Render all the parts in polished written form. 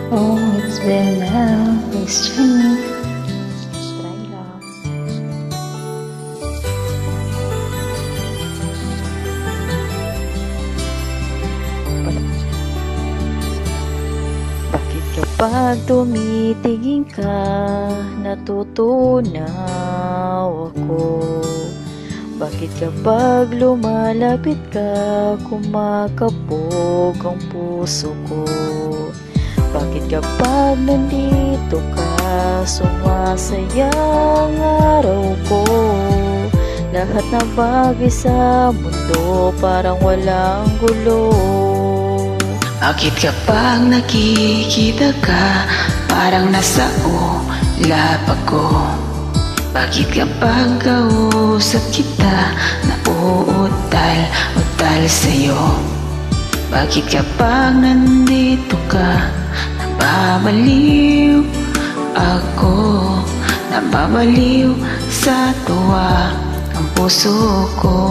Oh, it's been now. Please join me. Try lang. Bakit kapag tumitingin ka, natutunaw ako? Bakit kapag lumalapit ka, kumakabog ang puso ko? Bakit kapag nandito ka, sumasaya ang araw ko? Lahat na bagay sa mundo parang walang gulo. Bakit kapag nakikita ka, parang nasa ulap ako? Bakit kapag kausap kita, nauutal-utal sa'yo? Bakit kapag nandito ka, nababaliw ako? Nababaliw sa tuwa ang puso ko.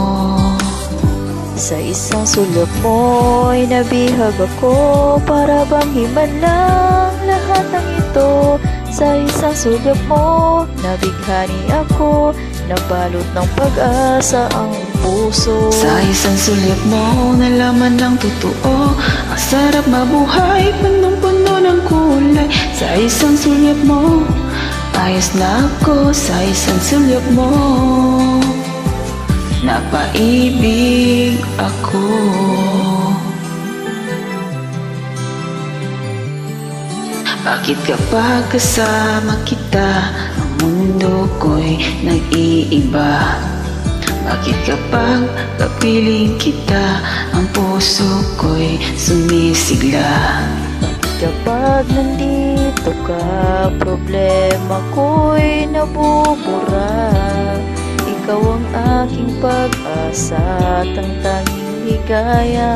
Sa isang sulok mo'y nabihag ako, para bang himalang lahat ng ito. Sa isang sulok mo, nabighani ako, nabalot ng pag-asa ang puso. Sa isang sulyap mo, nalaman ng totoo, ang sarap mabuhay, punong-puno ng kulay. Sa isang sulyap mo, ayos na ako. Sa isang sulyap mo, napaibig ako. Bakit kapag kasama kita, ang mundo ko'y nag-iiba? Bakit kapag kapiling kita, ang puso ko'y sumisigla? Bakit kapag nandito ka, problema ko'y nabubura? Ikaw ang aking pag-asa at ang tanging higaya.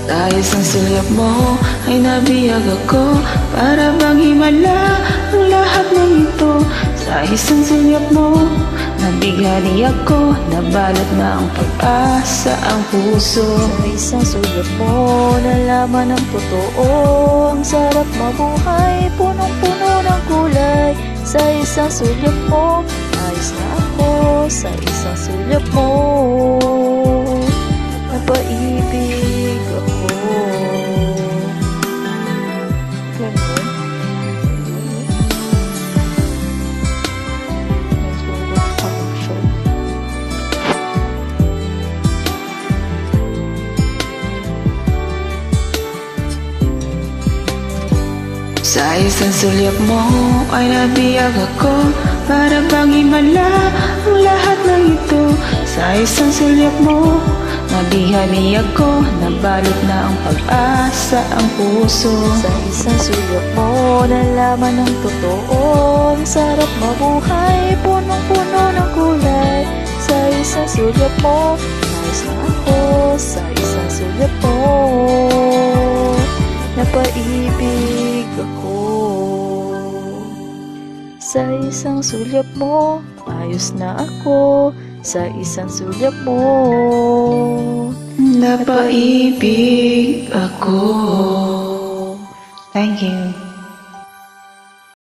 Sa isang sulyap mo ay nabiyag ako, para bang himala ang lahat ng ito. Sa isang sulyap mo, nabighani ako, nabalot na ang pag-asa ang puso. Sa isang sulyap mo, nalaman ang totoo, ang sarap mabuhay, punong-puno ng kulay. Sa isang sulyap mo, ayos na ako. Sa isang sulyap mo, napaibig ako. Ganun. Function. Sa isang sulyap mo ay nabiyag ako, para bang himala ang lahat ng ito. Sa isang sulyap mo, nabihani ako, nabalot na ang pag-asa ang puso. Sa isang sulyap mo, nalaman ng totoo, ang sarap mabuhay, punong-puno ng kulay. Sa isang sulyap mo, ayos na ako. Sa isang sulyap mo, napaibig ako. Sa isang sulyap mo, ayos na ako. Sa isang sulyap mo, Napaibig ako. Thank you.